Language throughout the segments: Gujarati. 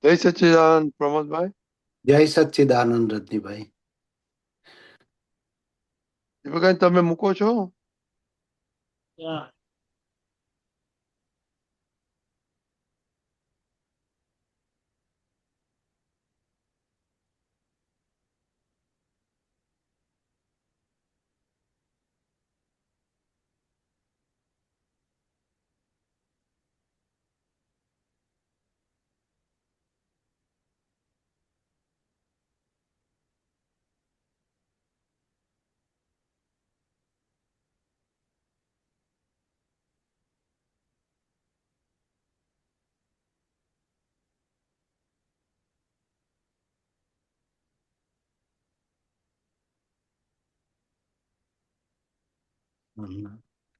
જય સચ્ચિદાનંદ પ્રમોદભાઈ. જય સચ્ચિદાનંદ રજનીભાઈ. દીપકભાઈ તમે મૂકો છો?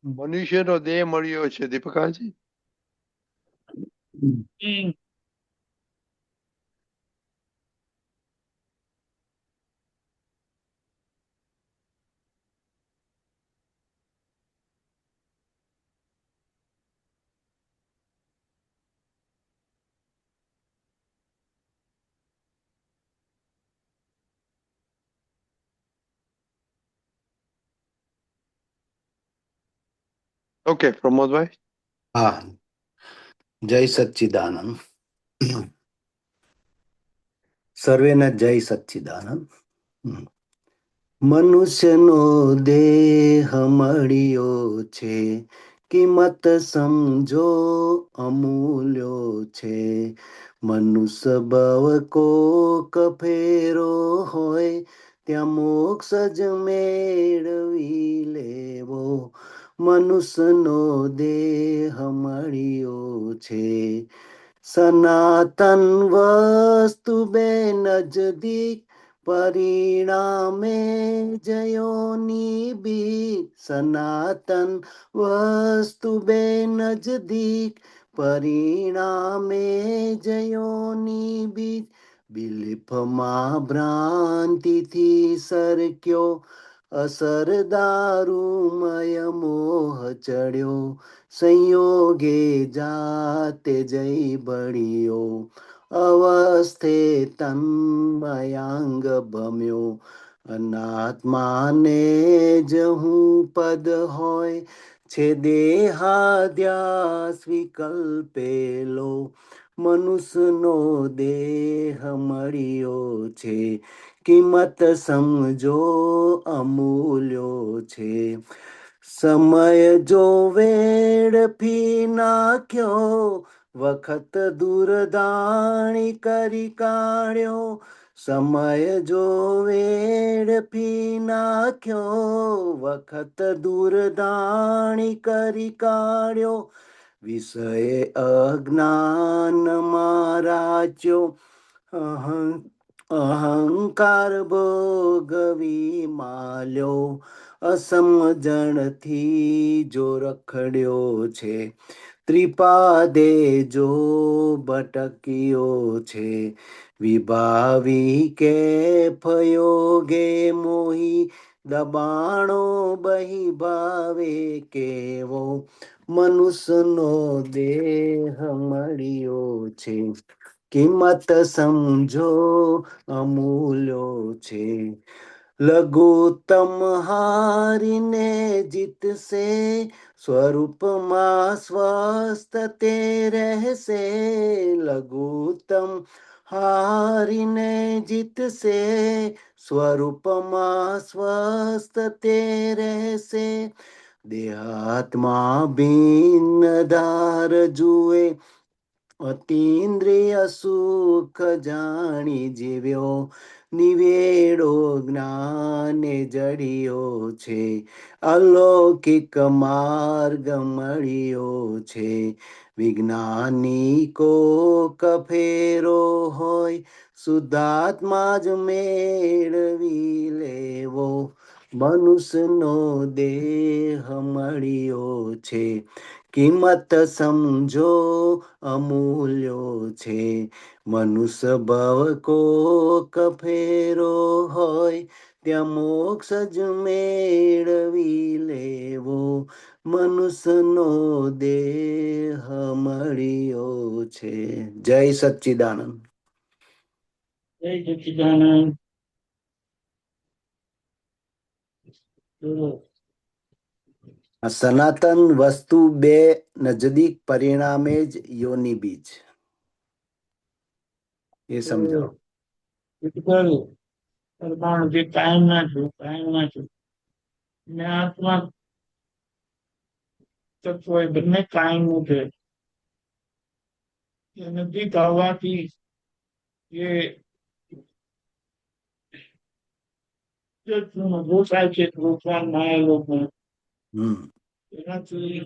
મનુષ્યનો દેહ મળ્યો છે દીપકાજી. ઓકે પ્રમોદભાઈ. હા, જય સચ્ચિદાનંદ. સર્વેને જય સચ્ચિદાનંદ. મનુષ્યનો દેહ મળ્યો છે, કિંમત સમજો અમૂલ્યો છે. મનુષ્ય ભવ કોક ફેરો હોય, ત્યાં મોક્ષ જ મેળવી લેવો. મનુષ્યનો દેહ મળ્યો છે, સનાતન વસ્તુ બે નજદીક, પરિણામે જયોની બીક. સનાતન વસ્તુ બે નજદીક, પરિણામે જયોની બીક. બિલીફમાં ભ્રાંતિથી સરક્યો, અસર દારૂમય મોહ ચડ્યો. સંયોગે જાતે જય બળ્યો, અવસ્થે તન્મયાંગ ભમ્યો. અનાત્માને જ હું પદ હોય, છે દેહાદ્યાસ વિકલ્પેલો. મનુષ્યનો દેહ મળ્યો છે, કિંમત સમજો અમૂલ્યો છે. સમય જો વેડફી નાખ્યો, વખત દૂરદાણી કરી કાઢ્યો. સમય જો વેડફી નાખ્યો, વખત દૂરદાણી કરી કાઢ્યો. વિષય અજ્ઞાનમાં રાચ્યો, અહંકાર ભોગવી માલ્યો. અસમજણથી જો રખડ્યો છે, ત્રિપાદે જો ભટક્યો છે. વિભાવી કે ફયોગે મોહી, દબાણો બહી ભાવે કેવો. મનુષ્યનો દેહ મળ્યો છે, કિંમત સમજો અમૂલ્યો છે. લઘુત્તમ હારીને જીતશે, સ્વરૂપમાં સ્વસ્થ તે રહેશે. લઘુત્તમ હારીને જીતશે, સ્વરૂપમાં સ્વસ્થ તે રહેશે. દેહાત્મા ભિન્ન ધાર જુએ, અતીન્દ્રિય સુખ જાણી જીવ્યો. નિવેડો જ્ઞાને જડિયો છે, અલૌકિક માર્ગ મળ્યો છે. વિજ્ઞાની કોક ફેરો હોય, શુદ્ધાત્મા જ મેળવી લેવો. મનુષ્યનો દેહ મળ્યો છે, કિંમત સમજો અમૂલ્યો છે. મનુષ્ય ભવ કોક ફેરો હોય, ત્યાં મોક્ષ જ મેળવી લેવો. મનુષ્યનો દેહ મળ્યો છે. જય સચ્ચિદાનંદ. જય સચ્ચિદાનંદ. આ સનાતન વસ્તુ બે નજદીક પરિણામે જ યોનિ બીજ. એ સમજાવો. પરમાણુ જે કાયમના છું ને આત્મા તત્વ એ બંને કાયમનું છે. એ નજીક આવવાથી એ ગોસાય છે ગોપાલ માયા લોકમાં એનાથી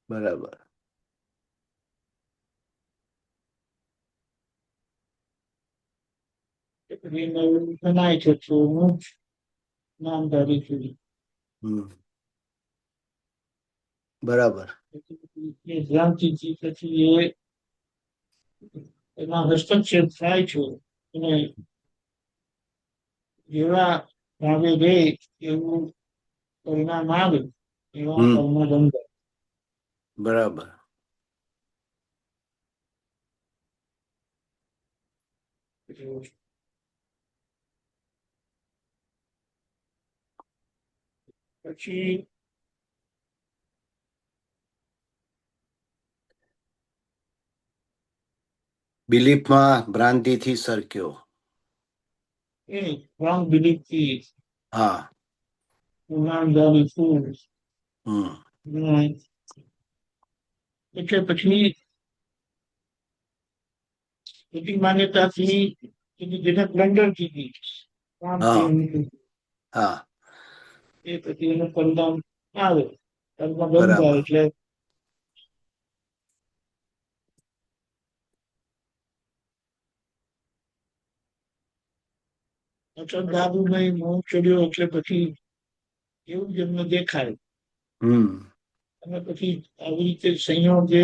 બરાબર. ગણાય છે તો હું જ નામધારી છું. બરાબર. એ ભ્રાંતિથી પછી એમાં હસ્તક્ષેપ થાય છે અને જેવા ભાવે રે એવું પરિણામ આવે એવા કર્મ બંધ. બરાબર. પછી બિલીફમાં ભ્રાંતિથી સરક્યો. એ રોંગ બિલીફથી હા. ઉનાળાની ફૂલ એટલે પછી એની માન્યતાથી જેને બ્લન્ડર કીધી હા. એ પછી એનું પરિણામ આવે કર્મ બંધ થાય બરાબર. એટલે અચલ દાદુ નહીં મોહ ચડ્યો એટલે પછી એવું જ એમને દેખાય અને પછી આવી રીતે સંયોગે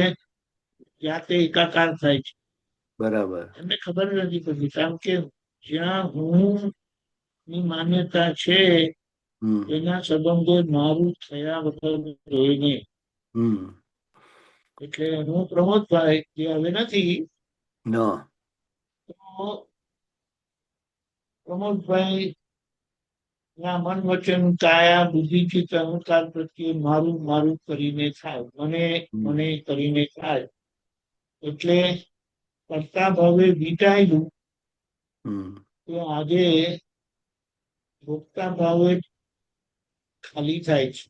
જાતે એકાકાર થાય છે. બરાબર. એમને ખબર નથી પડતી કારણ કે જ્યાં હું ની માન્યતા છે એના સંબંધે મારું થયા વગર હોય નહીં. એટલે હું પ્રમોદભાઈ જે હવે નથી તો પ્રમોદભાઈ ના મન વચન કાયા બુદ્ધિથી અહંકાર પ્રત્યે મારું મારું કરીને થાય મને કરીને થાય એટલે કરતા ભાવે વીટાયેલું તો આજે ભોગતા ભાવે ખાલી થાય છે.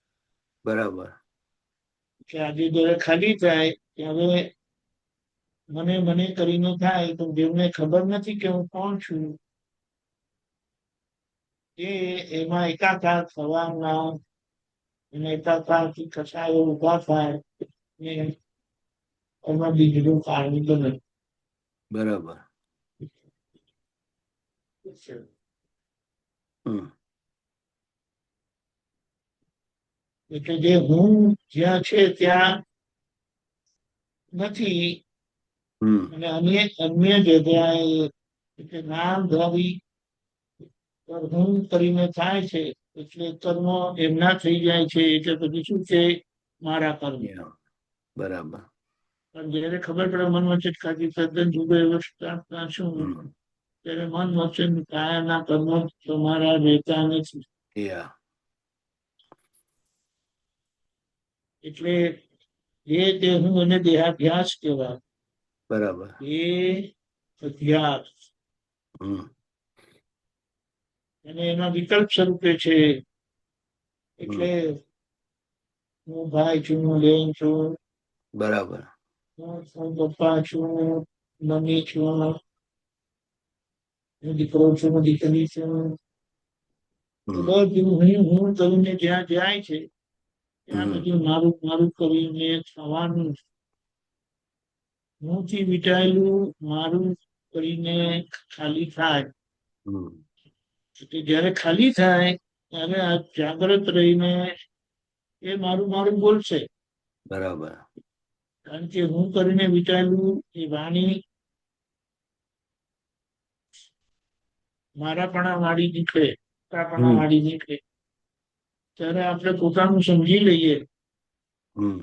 બરાબર. કે આજે જયારે ખાલી થાય ત્યારે મને મને કરીને થાય તો દેવને ખબર નથી કે હું કોણ છું. એ એમાં એકાકાર થવાના અને એકાકારથી કસાયો ઉભા થાય ને એમાં બીજું કારણ બને. બરાબર. એટલે જે હું જ્યાં છે ત્યાં નથી અને અન્ય જગ્યાએ એટલે નામ ધારી હું કરીને થાય છે એટલે કર્મ એમના થઈ જાય છે એટલે પછી શું છે મારા કર્મ. બરાબર. પણ જયારે ખબર પડે મન વચ્ચે ખાતી તદ્દન જુદો એવો શું ત્યારે મન વચન કાયાના કર્મો તમારા રહેતા નથી. એટલે એ તે હું એને દેહાભ્યાસ કહેવાય. બરાબર. એ અભ્યાસ અને એના વિકલ્પ સ્વરૂપે છે. એટલે હું ભાઈ છું, હું બેન છું, બરાબર. હું પપ્પા છું, મમ્મી છું, હું દીકરો છું, હું દીકરી છું. બધું હું કરીને જ્યાં જાય છે ત્યાં બધું મારું મારું કરીને થવાનું. હુંથી વીટાયેલું મારું કરીને ખાલી થાય. જયારે ખાલી થાય ત્યારે આ જાગ્રત રહીને એ મારું મારું બોલશે, બરાબર. કારણ કે હું કરીને વિચારેલું એ વાણી મારાપણા વાળી નીકળે, તાપણા હમ વાળી નીકળે. ત્યારે આપણે પોતાનું સમજી લઈએ હમ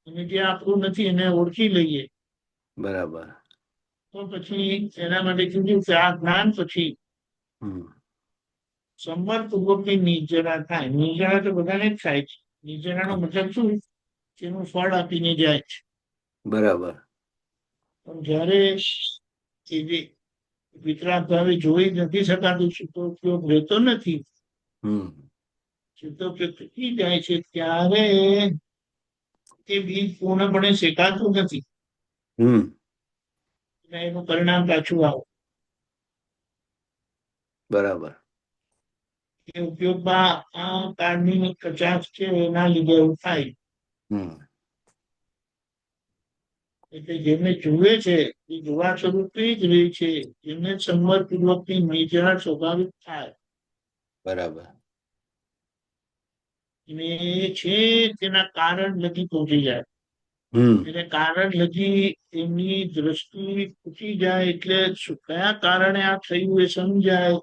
અને જે આપણું નથી એને ઓળખી લઈએ, બરાબર. તો પછી એના માટે કીધું કે આ જ્ઞાન પછી હમ સંવરપૂર્વકની નિર્જરા થાય. નિર્જરા તો બધાને જ થાય છે. નિર્જરાનો મતલબ શું? તેનું ફળ આપીને જાય છે. બરાબર. પણ જ્યારે એ જે વિતરાગ ભાવે જોઈ નથી શકાતું, શુદ્ધો ઉપયોગ રહેતો નથી, હમ શુદ્ધો ઉપયોગ તૂટી જાય છે, ત્યારે એ બીજ પૂર્ણપણે શેકાતું નથી હમ અને એનું પરિણામ પાછું આવે. બરાબર. એ ઉપયોગમાં આ કાળની કચાશ છે એના લીધે એવું થાય. હમ એટલે જેમને જુએ છે એ જોવા સ્વરૂપે જ રહે છે, જેમને સંવરપૂર્વકની નિર્જરા સ્વાભાવિક થાય. બરાબર. અને એ છે તેના કારણ લગી પહોંચી જાય. હમ એટલે કારણ લગી એમની દ્રષ્ટિ ખૂટી જાય, એટલે કયા કારણે આ થયું એ સમજાય,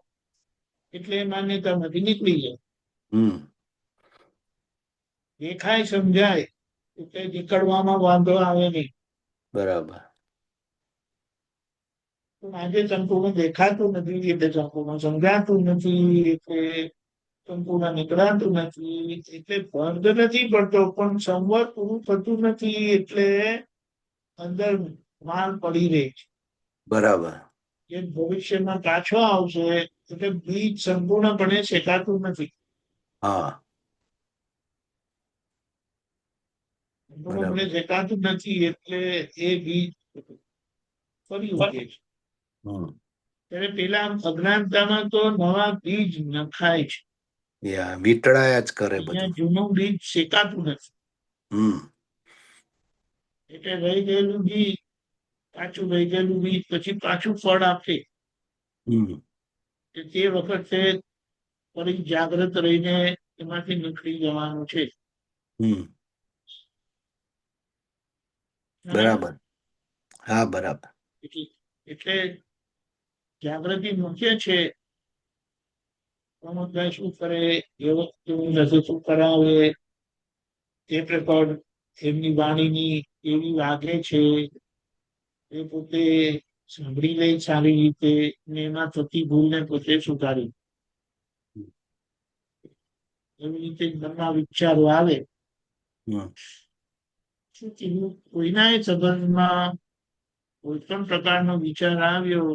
એટલે એ માન્યતામાંથી નીકળી જાય. હમ દેખાય સમજાય એટલે નીકળવામાં વાંધો આવે નહીં. બરાબર. પણ આજે સંપૂર્ણ દેખાતું નથી એટલે સંપૂર્ણ સમજાતું નથી, એટલે સંપૂર્ણ નીકળાતું નથી, એટલે બંધ નથી પડતો પણ સંવર પૂરું થતું નથી, એટલે અંદર માલ પડી રહે છે. બરાબર. એ ભવિષ્યમાં પાછો આવશે એટલે બીજ સંપૂર્ણપણે શેકાતું નથી. હા. સંપૂર્ણપણે બરાબર. શેકાતું નથી એટલે એ બીજ ફરી ઉગે છે. હમ ત્યારે પેલા અજ્ઞાનતામાં તો નવા બીજ નખાય છે. યા વીટળાયા જ કરે અહીંયા બધું. જૂનું બીજ શેકાતું નથી, હમ એટલે રહી ગયેલું બીજ પાછું રહી ગયેલું બીજ પછી પાછું ફળ આપે. હમ તે વખતે ફરી જાગ્રત રહીને એમાંથી નીકળી જવાનું છે. હમ બરાબર. હા, બરાબર. એટલે જાગૃતિ મુખ્ય છે. પ્રમોદભાઈ શું કરે, એવું શું કરાવે, તે પ્રકાર એમની વાણીની એવી વાગે છે, એ પોતે સાંભળી લે સારી રીતે ને એમાં થતી ભૂલને પોતે સુધારી. એવી રીતે મનમાં વિચારો આવે. હમ શું કીધું, કોઈના સંબંધમાં કોઈ પણ પ્રકારનો વિચાર આવ્યો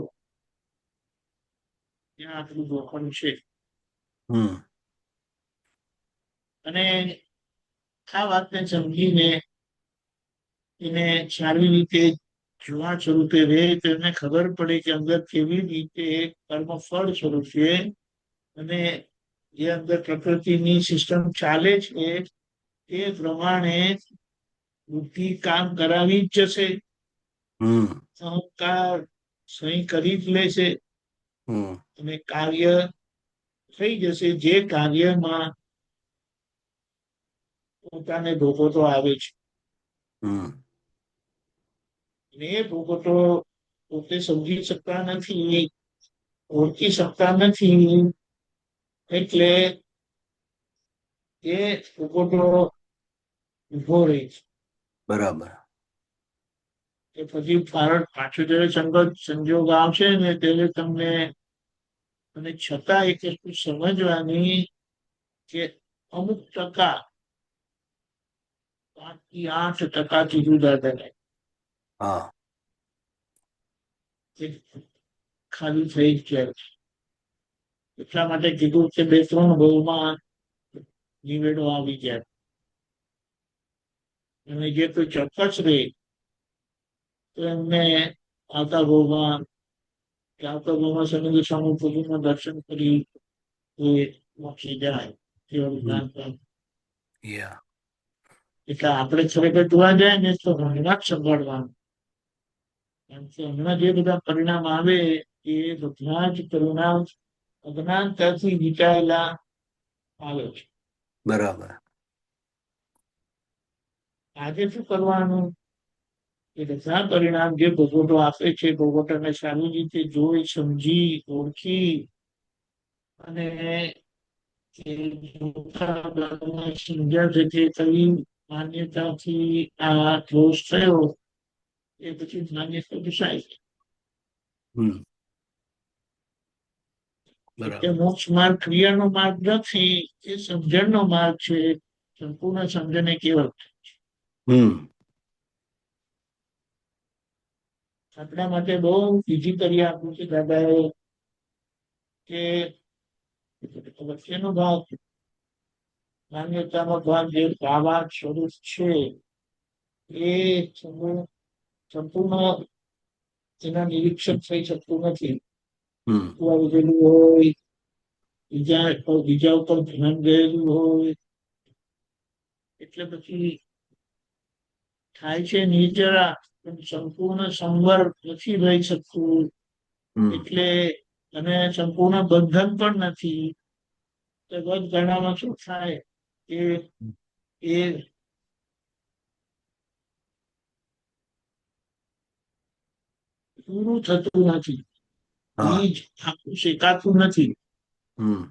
ત્યાં આપણું જોખમ છે. હમ અને આ વાતને સમજીને એને સારી રીતે જોવા સ્વરૂપે રહે તો એને ખબર પડે કે અંદર કેવી રીતે કર્મ ફળ સ્વરૂપે અને જે અંદર પ્રકૃતિની સિસ્ટમ ચાલે છે તે પ્રમાણે બુદ્ધિ કામ કરાવી જ જશે. હમ અહંકાર સહી કરી જ લેશે હમ અને કાર્ય થઈ જશે. જે કાર્યમાં પોતાને ભોગવતો આવે છે હમ ને એ ભોગવતો પોતે સમજી શકતા નથી, ઓળખી શકતા નથી, એટલે એ ભોગવતો ઉભો રહે છે. બરાબર. કે પછી પાછું જયારે સંગત સંજોગ આવશે ને ત્યારે તમને અને છતાં એક વસ્તુ સમજવાની કે અમુક ટકા 5 થી 8% જુદા થાય, હા. ખાલી થઈ જ જાય. એટલા માટે કીધું કે 2-3 બહુમાં નિવેડો આવી જાય અને જે કોઈ ચોક્કસ રહે તો એમને આવતા બહુમાં કે આવતા બહુમાં સમય સ્વામી પૂજનના દર્શન કરી એ મોક્ષી જાય. હમ યા એટલે આપણે ખરેખર જોવા જાય ને તો હમણાં જ સંભાળવાનું, કારણ કે હમણાં જે બધા પરિણામ આવે એ બધા જ પરિણામ અજ્ઞાનતાથી વિચારેલા આવે છે. બરાબર. આજે શું કરવાનું કે રચના પરિણામ જે ભગવટો આપે છે ભગવટોને સારી રીતે જોઈ સમજી ઓળખી અને એ મોટાભાગના સમજ્યા છે કે કઈ માન્યતાથી આ દોષ થયો એ પછી માન્યતા દુષાય છે. હમ એટલે બરાબર. મોક્ષ માર્ગ ક્રિયાનો માર્ગ નથી, એ સમજણનો માર્ગ છે. સંપૂર્ણ સમજને કેવળ હમ આપણા માટે બહુ ઈઝી કરી આપ્યું છે દાદાએ કે વચ્ચેનો ભાગ માન્યતાનો ભાગ જે ભાવાર્થ સ્વરૂપ છે એ સંપૂર્ણ એના નિરીક્ષક થઈ શકતું નથી. હમ આવી ગયેલું હોય, બીજા ઉપર ધ્યાન ગયેલું હોય, એટલે પછી થાય છે નિર્જરા, પણ સંપૂર્ણ સંવર નથી રહી શકતું. હમ એટલે અને સંપૂર્ણ બંધન પણ નથી. તો બધ ગણામાં શું થાય કે એ પૂરું થતું નથી, હા. બીજ આખું શેકાતું નથી. હમ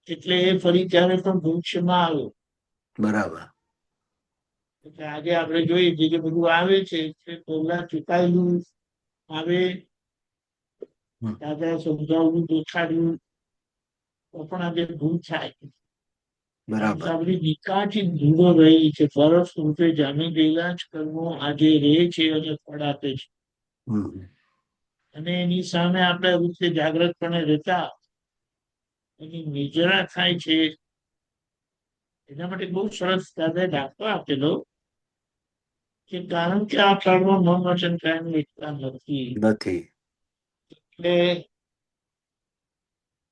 એટલે એ ફરી ત્યારે પણ ભવિષ્યમાં આવે. બરાબર. એટલે આજે આપણે જોઈએ જે જે બધું આવે છે તે પહેલા ચુકાયેલું આવે. હમ દાદાએ સમજાવ્યું, દેખાડ્યું, તો પણ આજે ભૂલ થાય. કારણ કે બરાબર. આપણી નિકાથી દૂરો રહી છે. ફરજ રૂપે જામી ગયેલા જ કર્મો આજે રહે છે અને ફળ આપે છે. હમ અને એની સામે આપણે રીતે જાગ્રતપણે રહેતા એની નિજરા થાય છે. એના માટે બહુ સરસ દાદાએ દાખલો આપેલો કે કારણ કે આ કર્મ મન વચન કાયની એકતા નથી. નથી. એટલે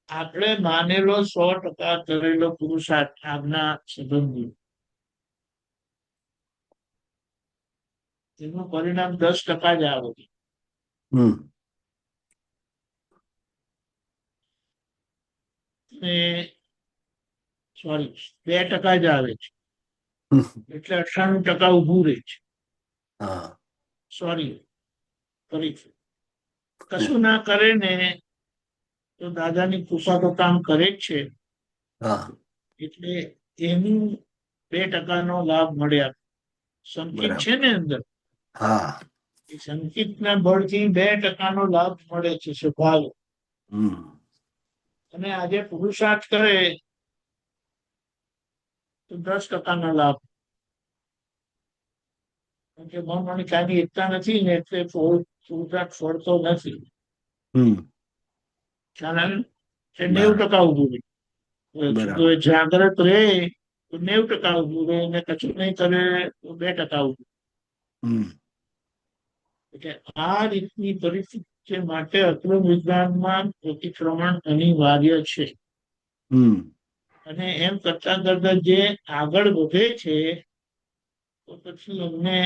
આપણે માનેલો 100% કરેલો પુરુષાર્થ આજ્ઞા સંબંધી એનું પરિણામ 10% જ આવે છે. હમ ને સોરી 2% જ આવે છે. એટલે 98% ઊભું રહે છે. હા. સોરી, ફરીથી કશું ના કરે ને તો દાદાની કૃપા તો કામ કરે જ છે. હા. એટલે એનું 2% લાભ મળ્યા. સંકિત બરાબર. છે ને અંદર, હા. એ સંકિતના બળથી 2% લાભ મળે છે સ્વભાવ. હમ અને આજે પુરુષાર્થ કરે તો 10% લાભ. કારણ કે મન અને કાયની એકતા નથી ને એટલે પુરુષાર્થ ફળતો નથી. હમ ખ્યાલ આવે? એટલે બરાબર. 90% ઊભું રહે. જો બરાબર. એ જાગ્રત રહે તો 90% ઊભું રહે, અને કશું નહીં કરે તો 2% ઊભું. હમ એટલે આ રીતની પરિસ્થિતિ માટે અક્રમ વિજ્ઞાનમાં પ્રતિક્રમણ અનિવાર્ય છે. હમ અને એમ કરતા કરતા જે આગળ વધે છે તો પછી એમને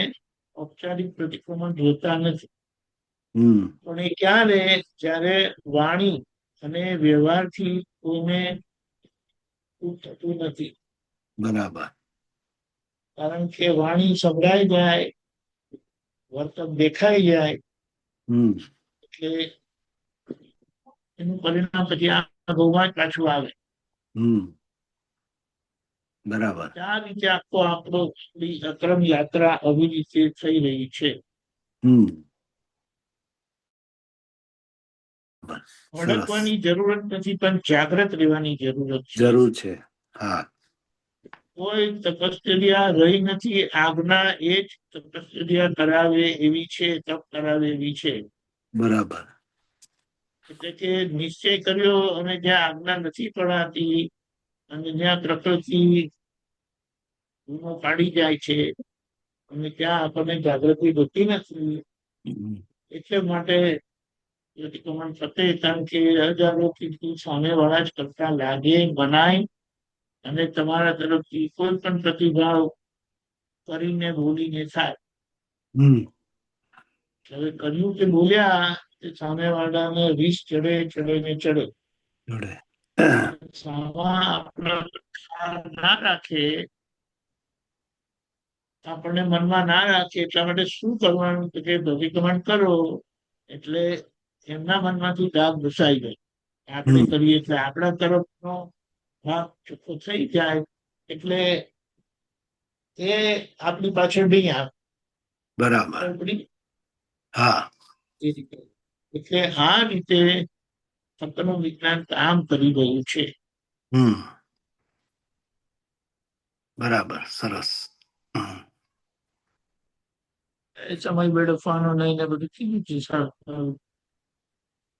ઔપચારિક પ્રતિક્રમણ જોતા નથી. હમ પણ એ ક્યારે? જ્યારે વાણી અને વ્યવહારથી કોઈને થતું નથી. બરાબર. કારણ કે વાણી સંભળાઈ જાય, વર્તન દેખાઈ જાય, હમ એટલે એનું પરિણામ પછી આ ભગવાન પાછું આવે. હમ બરાબર. આ રીતે આખો આપણો અક્રમ યાત્રા આવી રીતે થઈ રહી છે. હમ સરસ. ભડકવાની જરૂરત નથી, પણ જાગ્રત રહેવાની જરૂરત છે. જરૂર છે. હા. કોઈ તપશ્ચર્યા રહી નથી. આજ્ઞા એ જ તપશ્ચર્યા કરાવે એવી છે, તપ કરાવે એવી છે. બરાબર. એટલે કે નિશ્ચય કર્યો અને જ્યાં આજ્ઞા નથી પડાતી અને જ્યાં પ્રકૃતિ ગુનો પાડી જાય છે અને ત્યાં આપણને જાગૃતિ હોતી નથી. હમ એટલે માટે પ્રતિક્રમણ થતે, કારણ કે હજારોથી સામે વાળા જ કરતા લાગે, બનાય અને તમારા તરફથી કોઈ પણ પ્રતિભાવ કરીને બોલીને થાય. હમ હવે કર્યું કે બોલ્યા તે સામે વાળાને વિષ ચડે ચડે ને ચડે. જોડે. સામા આપણા ના રાખે આપણને મનમાં ના રાખે એટલા માટે શું કરવાનું તો કે ભવિષ્યવાણી કરો એટલે એમના મનમાંથી દાગ ઘસાઈ જાય. આપણે હમ કરીએ એટલે આપણા તરફનો ભાગ ચોખ્ખો થઈ જાય એટલે એ આપણી પાછળ નહીં આવે. બરાબર. આપણી હા. એ રીતે એટલે આ રીતે સંતનું વિજ્ઞાન કામ કરી રહ્યું છે. હમ બરાબર, સરસ. હમ. એ સમય વેડફવાનો નહીં ને બધું કીધું છે સારું.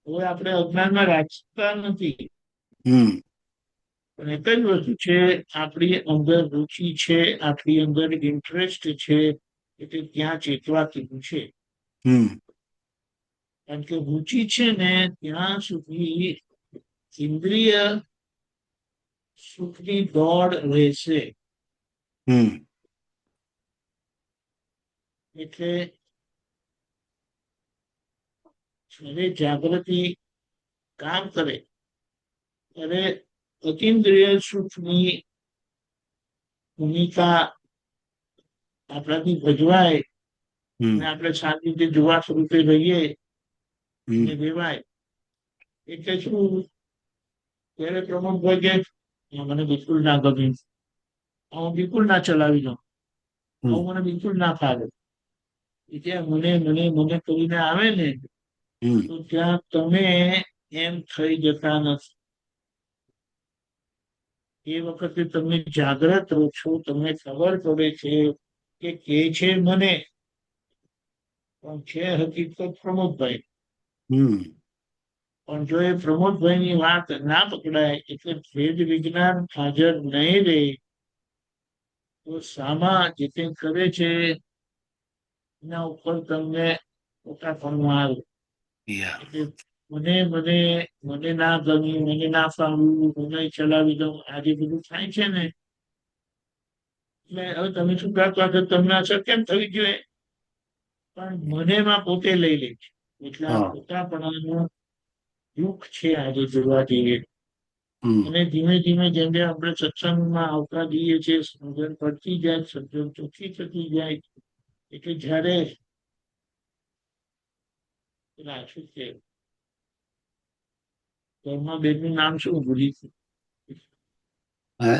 હવે આપણે અજ્ઞાનમાં રાખતા નથી, હમ પણ એક જ વસ્તુ છે, આપણી અંદર રુચિ છે, આપણી અંદર ઇન્ટરેસ્ટ છે, એટલે ત્યાં ચેતવા કીધું છે. હમ કારણ કે રુચિ છે ને ત્યાં સુધી ઇન્દ્રિય સુખની દોડ રહેશે. હમ એટલે જ્યારે જાગૃતિ કામ કરે ત્યારે અતિન્દ્રિય સુખની ભૂમિકા આપણાથી ભજવાય હમ અને આપણે શાંતિથી જોવા સ્વરૂપે રહીએ હમ અને રેવાય. એટલે શું, ત્યારે પ્રમોદભાઈ કે મને બિલકુલ ના ગમ્યું, હું બિલકુલ ના ચલાવી દઉં, હમ મને બિલકુલ ના ફાવે. એટલે મને મને મને કરીને આવે ને હમ તો ત્યાં તમે એમ થઈ જતા નથી. એ વખતે તમે જાગ્રત રહો છો, તમને ખબર પડે છે કે છે મને, પણ છે હકીકત પ્રમોદભાઈ. હમ પણ જો એ પ્રમોદભાઈની વાત ના પકડાય એટલે ભેદ વિજ્ઞાન હાજર નહીં રહે તો સામા જે કંઈ કરે છે એના ઉપર તમને પોતાપણું આવે. યા એટલે મને મને મને ના ગમ્યું, મને ના ફાવ્યું, મને ચલાવી દઉં, આ જે બધું થાય છે ને, એટલે હવે તમે શું કરતા છો, તમને અસર કેમ થવી જોઈએ, પણ મનેમાં પોતે લઈ લે છે. એટલે આ હા. પોતાપણાનું દુઃખ છે આજે જોવા જઈએ. હમ અને ધીમે ધીમે જેમ જેમ આપણે સત્સંગમાં આવતા જઈએ છીએ, સમજણ પડતી જાય, સમજણ ચોખ્ખી થતી જાય, એટલે જયારે પેલા શું છે ઘરમાં બેનનું નામ શું ભૂલી ગયું. હે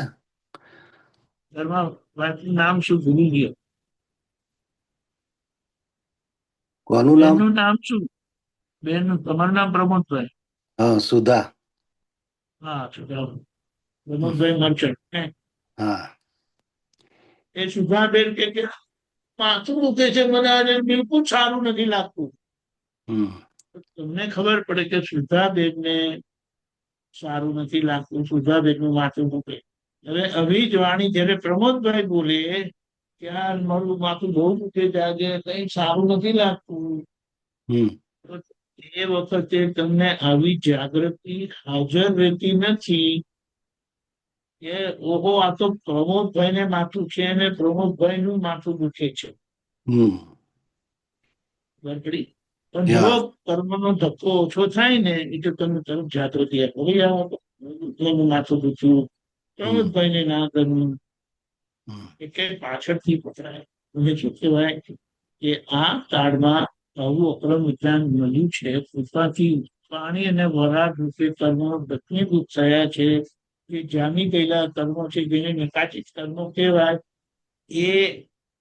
ઘરમાં વાતનું નામ શું ભૂલી ગયો. કોનું નામ? બેનનું નામ શું? બેનનું તમારું નામ પ્રમોદભાઈ? હા, સુધા. હા, હમ. પ્રમોદભાઈ મર્ચન્ટ ને? હા. એ સુધાબેન કે માથું દુખે છે, મને આજે બિલકુલ સારું નથી લાગતું. હમ તમને ખબર પડે કે સુધાબેનને સારું નથી લાગતું, સુધાબેનનું માથું દુખે. હવે આવી જ વાણી જયારે પ્રમોદભાઈ બોલે કે યાર મારું માથું બહુ દુખે છે આજે, કઈ સારું નથી લાગતું, હમ તો એ વખતે તમને આવી જાગૃતિ હાજર રહેતી નથી કે ઓહો આ તો પ્રમોદભાઈને માથું છે અને પ્રમોદભાઈનું માથું દુખે છે. હમ ગરબડી. પણ જેવો યા કર્મનો ધક્કો ઓછો થાય ને એટલે તમે તરફ જાગૃતિ આપો, એનું માથું દુખ્યું, હમ પ્રમોદભાઈને ના ગમ્યું, હમ એટલે પાછળથી પકડાય. મને શું કહેવાય કે આ કાળમાં આવું અક્રમ વિજ્ઞાન મળ્યું છે, કૃપાથી પાણી અને વરાળ રૂપે કર્મો દક્ષિણીભૂત થયા છે. જે જામી ગયેલા કર્મો છે, જેને નિકાચિત કર્મો કહેવાય, એ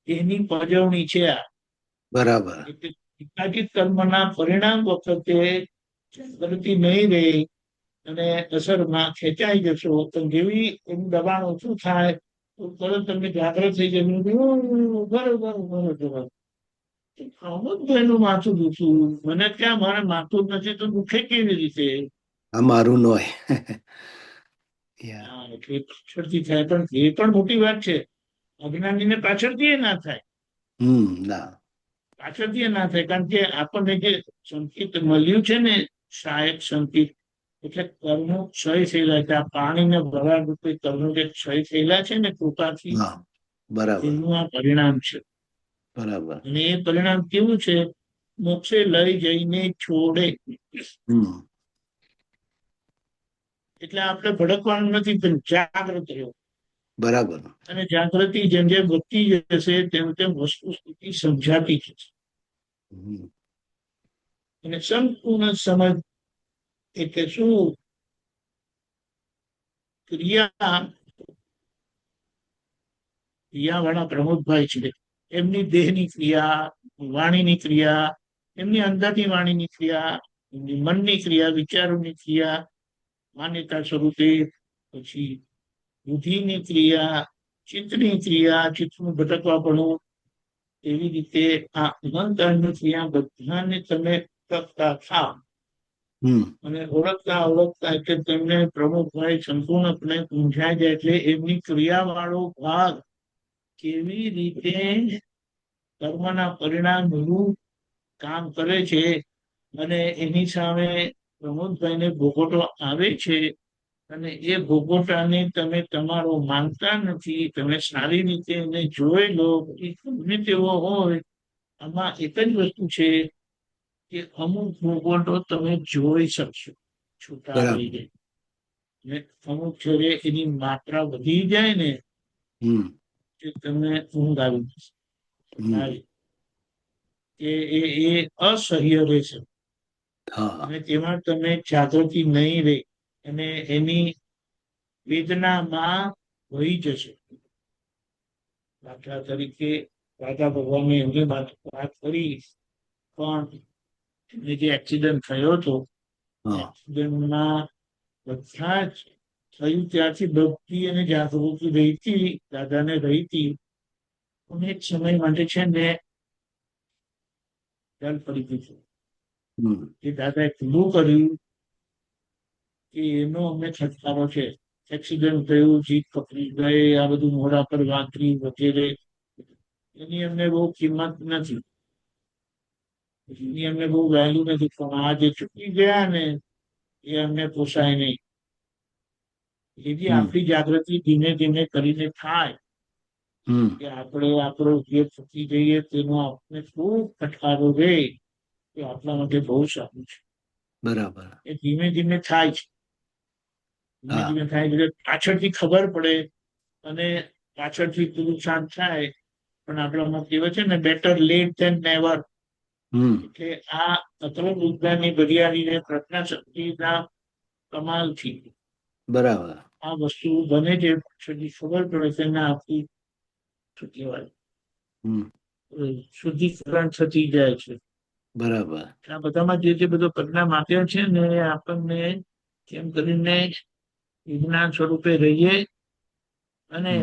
એની પજવણી છે આ. બરાબર. એટલે નિકાચિત કર્મના પરિણામ વખતે જાગૃતિ નહીં રહે અને અસરમાં ખેંચાઈ જશો તો જેવી એનું દબાણ ઓછું થાય તો તરત તમને જાગૃત થઈ જશે. બરોબર. પ્રમોદભાઈનું માથું દુખ્યું, મને ક્યાં, મારે માથું જ નથી તો દુખે કેવી રીતે? આ મારું નોય. યા હા, એટલે પાછળથી થાય, પણ એ પણ મોટી વાત છે. અજ્ઞાનીને પાછળથી એ ના થાય, ના. પાછળથી એ ના થાય, કારણ કે આપણને જે સંકેત મળ્યું છે ને, સહાયક સંકેત, એટલે કર્મો ક્ષય થયેલા છે. આ પાણીને વરાળ રૂપે કર્મો જે ક્ષય થયેલા છે ને કૃપાથી, હા, બરાબર. એનું આ પરિણામ છે. બરાબર. અને એ પરિણામ કેવું છે? મોક્ષે લઈ જઈને છોડે. હમ એટલે આપણે ભડકવાનું નથી, પણ જાગ્રત રહ્યો. બરાબર. અને જાગૃતિ જેમ જેમ વધતી જશે તેમ તેમ વસ્તુ સ્થિતિ સમજાતી જશે. હમ. અને સંપૂર્ણ સમજ એટલે શું? ક્રિયાવાળા પ્રમોદભાઈ છે, એમની દેહની ક્રિયા, વાણીની ક્રિયા, એમની અંદરની વાણીની ક્રિયા, એમની મનની ક્રિયા, વિચારોની ક્રિયા, માન્યતા સ્વરૂપે, પછી બુદ્ધિની ક્રિયા, ચિત્તની ક્રિયા, ચિત્તનું ભટકવાપણું, એવી રીતે આ અંતરની ક્રિયા બધાને તમે તકતા થાવ અને ઓળખતા ઓળખતા એટલે તેમને પ્રમુખભાઈ સંપૂર્ણપણે સમજાય જાય એટલે એમની ક્રિયાવાળો ભાગ કેવી રીતે કર્મના પરિણામ કામ કરે છે અને એની સામે પ્રમોદભાઈને ભોગવટો આવે છે અને એ ભોગવટાને તમે તમારો માનતા નથી, તમે સારી રીતે એને જોઈ લો, ગમે તેવો હોય. આમાં એક જ વસ્તુ છે કે અમુક ભોગવટો તમે જોઈ શકશો છૂટા રહી જાય, ને અમુક જ્યારે એની માત્રા વધી જાય ને કે તમને ઊંઘ આવી જશે, કે એ અસહ્ય રહેશે અને તેમાં તમે જાગૃતિ નહીં રહે અને એની વેદનામાં વહી જશે. દાખલા તરીકે રાજા ભગવાને એમની વાત કરી, પણ એમને જે એક્સિડન્ટ થયો હતો, એક્સિડન્ટમાં બધા જ થયું ત્યારથી ભક્તિ અને જાગૃતિ રહી હતી, દાદાને રહી હતી. પણ એક સમય માટે છે ને ડર પડી ગયું કે દાદાએ ખુલ્લું કર્યું કે એનો અમને છટકારો છે. એક્સિડન્ટ થયું, જીભ પકડી ગઈ, આ બધું મોઢા પર વાંકરી વગેરે, એની અમને બહુ કિંમત નથી, એની અમને બહુ વેલ્યુ નથી. પણ આ જે ચૂકી ગયા ને એ અમને પોસાય નહીં. એવી આપણી જાગૃતિ ધીમે ધીમે કરીને થાય કે આપણે આપણો ઉપયોગ ચૂકી જઈએ, તેનો આપણે ખૂબ ફટકારો રહે, એ આપણા માટે બહુ સારું છે. બરાબર. એ ધીમે ધીમે થાય છે, ધીમે ધીમે થાય એટલે પાછળથી ખબર પડે અને પાછળથી પૂરું શાંત થાય. પણ આપણામાં કહેવાય છે ને, બેટર લેટ ધેન નેવર. એટલે આ અતરંગ વિજ્ઞાનની બરિયાળીને પ્રજ્ઞા શક્તિના કમાલથી બરાબર આ વસ્તુ બને છે. પછી ખબર પડે છે ને આપણી શું કહેવાય શુદ્ધિકરણ થતી જાય છે. બરાબર. આ બધામાં જે બધો પરિણામ આપ્યા છે ને એ આપણને કેમ કરીને વિજ્ઞાન સ્વરૂપે રહીએ અને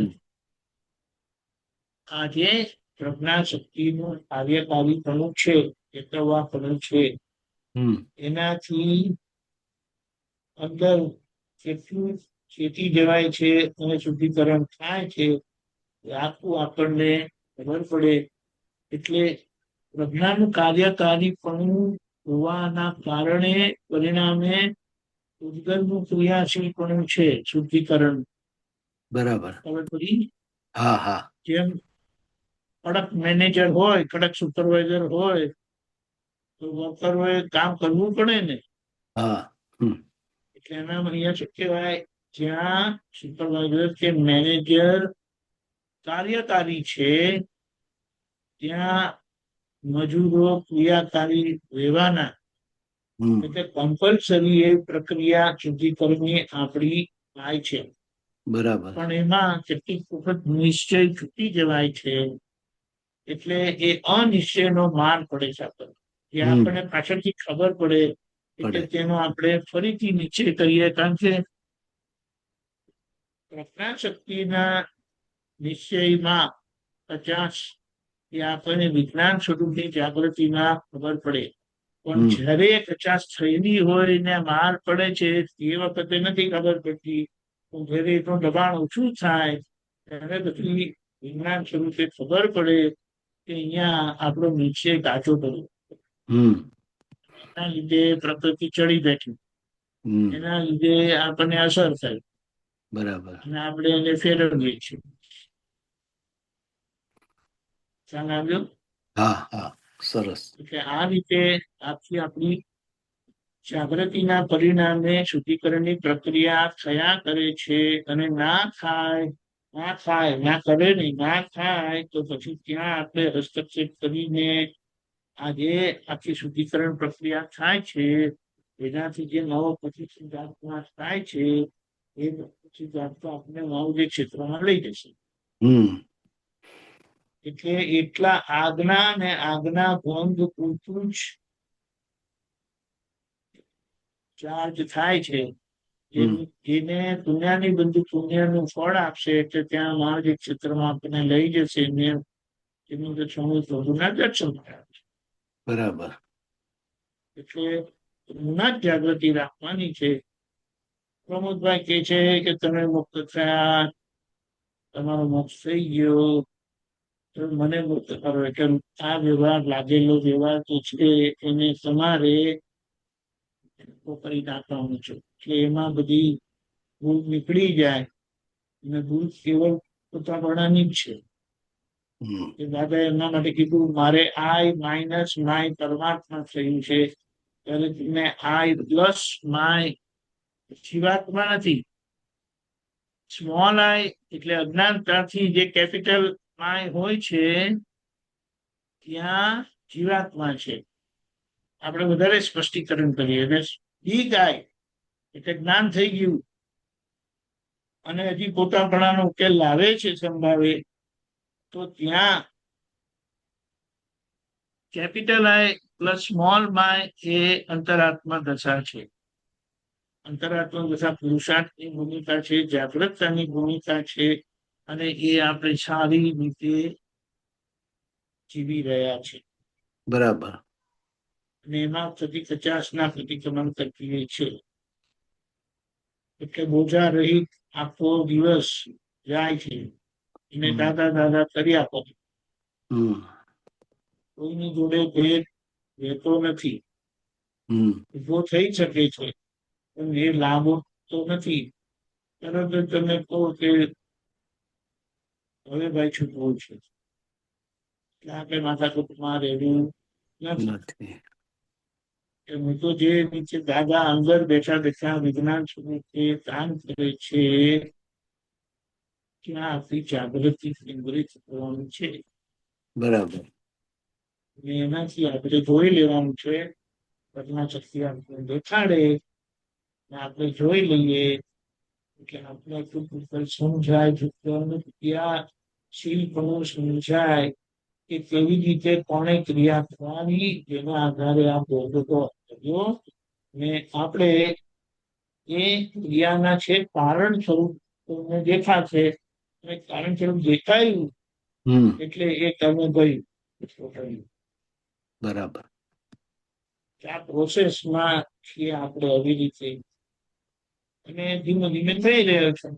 આ જે પ્રજ્ઞા શક્તિનું કાર્યકારીપણું છે, ચેતવવાપણું છે, એનાથી અંદર કેટલું ચેતી જવાય છે અને શુદ્ધિકરણ થાય છે આખું આપણને ખબર પડે. એટલે પ્રજ્ઞાનું કાર્યકારીપણું હોવાના કારણે પરિણામે ઉદ્ગલનું ક્રિયાશીલપણું છે, શુદ્ધિકરણ. બરાબર. ખબર પડી? હા હા. જેમ કડક મેનેજર હોય, કડક સુપરવાઇઝર હોય તો વર્કરોએ કામ કરવું પડે ને. હા. એટલે એના અહીંયા શું કહેવાય, જ્યાં સુપરવાઇઝર કે મેનેજર કાર્યકારી છે ત્યાં મજૂરો ક્રિયાકારી રહેવાના. એટલે કમ્પલસરી એ પ્રક્રિયા શુદ્ધિકરણની આપણી થાય છે. બરાબર. પણ એમાં કેટલીક વખત નિશ્ચય છૂટી જવાય છે, એટલે એ અનિશ્ચયનો માર પડે છે આપણને. જે આપણને પાછળથી ખબર પડે એટલે તેનો આપણે ફરીથી નિશ્ચય કરીએ, કારણ કે પ્રજ્ઞા શક્તિના નિશ્ચયમાં 50 એ આપણને વિજ્ઞાન સ્વરૂપની જાગૃતિમાં ખબર પડે. પણ જયારે 50 થયેલી હોય ને માર પડે છે તે વખતે નથી ખબર પડતી. જયારે એનું દબાણ ઓછું થાય ત્યારે પછી વિજ્ઞાન સ્વરૂપે ખબર પડે કે અહીંયા આપણો નિશ્ચય કાચો પડ્યો, એના લીધે પ્રકૃતિ ચડી બેઠી, એના લીધે આપણને અસર થાય. બરાબર. અને આપણે એને ફેરવીએ છીએ. ખ્યાલ આવ્યો? હા હા, સરસ. એટલે આ રીતે આખી આપણી જાગૃતિના પરિણામે શુદ્ધિકરણની પ્રક્રિયા થયા કરે છે. અને ના થાય ના થાય, ના કરે નહીં, ના થાય તો પછી ત્યાં આપણે હસ્તક્ષેપ કરીને આ જે આખી શુદ્ધિકરણ પ્રક્રિયા થાય છે એનાથી જે નવો પ્રતિષ્ઠિત આત્મા થાય છે એ પ્રતિષ્ઠિત આત્મા આપણે નવું જે ક્ષેત્રમાં લઈ જશે. એટલે એટલા આજ્ઞા ને આજ્ઞા ભંગ પૂરતું જ ચાર્જ થાય છે. એને દુનિયાની બધું પુણ્યનું ફળ આપશે એટલે ત્યાં મહાદેવ ક્ષેત્રમાં આપણને લઈ જશે ને એનું જે સમૂહ પ્રભુના દર્શન થયા છે. બરાબર. એટલે પુનઃ જાગૃતિ રાખવાની છે. પ્રમોદભાઈ કે છે કે તમે મુક્ત થયા, તમારો મોક્ષ થઈ ગયો, તો મને મુક્ત કરો. એટલે આ વ્યવહાર લાગેલો વ્યવહાર તો છે એને તમારે કરી નાખવાનું છે. એટલે એમાં બધી ભૂલ નીકળી જાય અને ભૂલ કેવળ પોતાપણાની જ છે. દાદા એમના માટે કીધું મારે આઈ માઇનસ માય પરમાત્મા થયું છે ત્યારે તમે આઈ પ્લસ માય જીવાત્મા નથી. સ્મોલ આઈ એટલે અજ્ઞાનતાથી જે કેપિટલ આઈ હોય છે ત્યાં જીવાત્મા છે. આપણે વધારે સ્પષ્ટીકરણ કરીએ. બિગ આઈ એટલે જ્ઞાન થઈ ગયું અને હજી પોતાપણાનો ઉકેલ લાવે છે સંભાવે તો ત્યાં capital I plus small my એ અંતરાત્મા દશા છે. અંતરાત્મા દશા પુરુષાર્થની ભૂમિકા છે, જાગૃતતાની ભૂમિકા છે અને એ આપણે સારી રીતે જીવી રહ્યા છે. બરાબર. અને એમાં થતી 50 પ્રતિક્રમણ કરીએ છે. એટલે બોજા રહિત આખો દિવસ જાય છે એને દાદા દાદા કરી આપો. કોઈની જોડે ભેદ રહેતો નથી. ઉભો થઈ શકે છે પણ એ લાંબો તો નથી. તરત જ તમે કહો કે હવે ભાઈ છૂટવું છે એટલે આપણે માથાકૂટમાં રહેવું નથી. હું તો જે નીચે દાદા અંદર બેઠા બેઠા વિજ્ઞાન સ્વરૂપે કામ કરે છે ત્યાં આપણી જાગૃતિ કેન્દ્રિત કરવાનું છે. બરાબર. એનાથી આપણે જોઈ લેવાનું છે. ઘટના શક્તિ આપણે દેખાડે આપણે જોઈ લઈએ એટલે આપણે સમજાય ક્રિયાશીલપણું સમજાય કે કેવી રીતે કોને ક્રિયા કરવાની જેના આધારે આ ભોગતો કર્યો ને આપણે એ ક્રિયાના છે કારણ સ્વરૂપ દેખાશે અને કારણ સ્વરૂપ દેખાયું એટલે એ કર્મ ગયું. બરાબર. આ પ્રોસેસમાં છીએ આપણે આવી રીતે અને ધીમે ધીમે થઈ રહ્યો છે.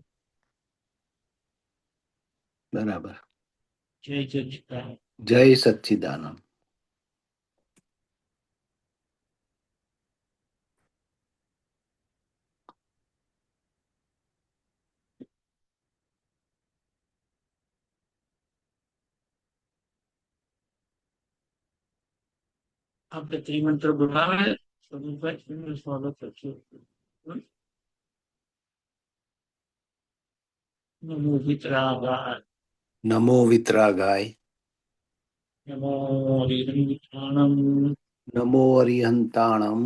બરાબર. જય સચ્ચિદાનંદ. જય સચ્ચિદાનંદ. આપણે ત્રિમંત્ર બોલાવે સ્વાગત કરશું. નમો વિતરાગાય, નમો વિતરાગાય, નમો હરિહંતાણમ, નમો અરિહંતાણમ,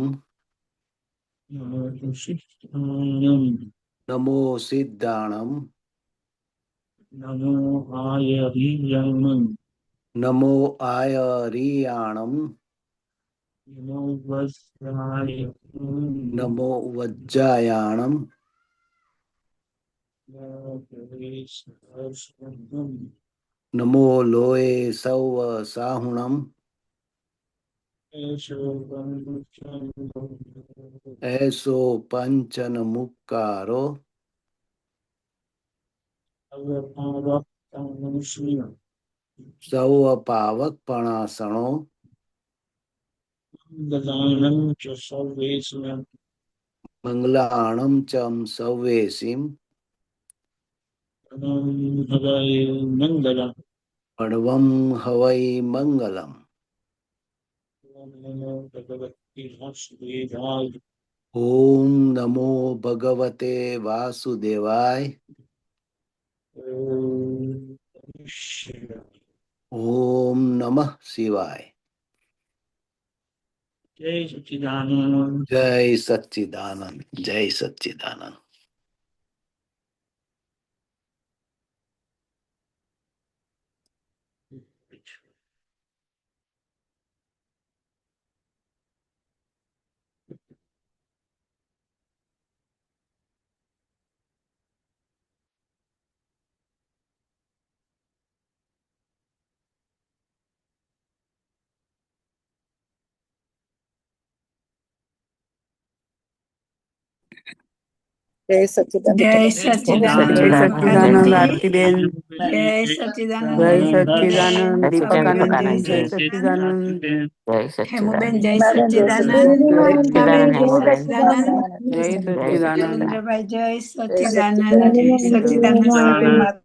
નમો સિદ્ધાણમ, નમો સિદ્ધાણમ, નમો આયરિયમ, નમો આયરિયાણમ, નમો વજ્રાય, નમો વજ્જાયાણમ, નમો લોય સૌ સાહુણમ, એસો પંચન મુક્કારો, સૌ પાવકપણાસણો, મંગલાણમ ચમ સૌવેસીમ, મંગલમ, પડવમ હવૈ મંગલમ. ઓમ નમો ભગવતે વાસુદેવાય, ઓમ નમઃ શિવાય. જય સચ્ચિદાનંદ. જય સચ્ચિદાનંદ. જય સચ્ચિદાનંદ. જય સચ્ચિદાનંદ. જય જય સચ્ચિદાનંદ સચ્ચિદાનંદ આરતીબેન. જય જય સચ્ચિદાનંદ સચ્ચિદાનંદ દીપકાનંદ. જય સચ્ચિદાનંદ. જય હેમુબેન સચ્ચિદાનંદ. જય હેમાબેન જય સચ્ચિદાનંદ સચ્ચિદાનંદ. રેખાબેન જય હેમુબેન. સચ્ચિદાનંદ જય જય સચ્ચિદાનંદ. સચ્ચિદાનંદ. નરેન્દ્રભાઈ જય જય સચ્ચિદાનંદ સચ્ચિદાનંદ. સચ્ચિદાનંદ સર્વે માતા.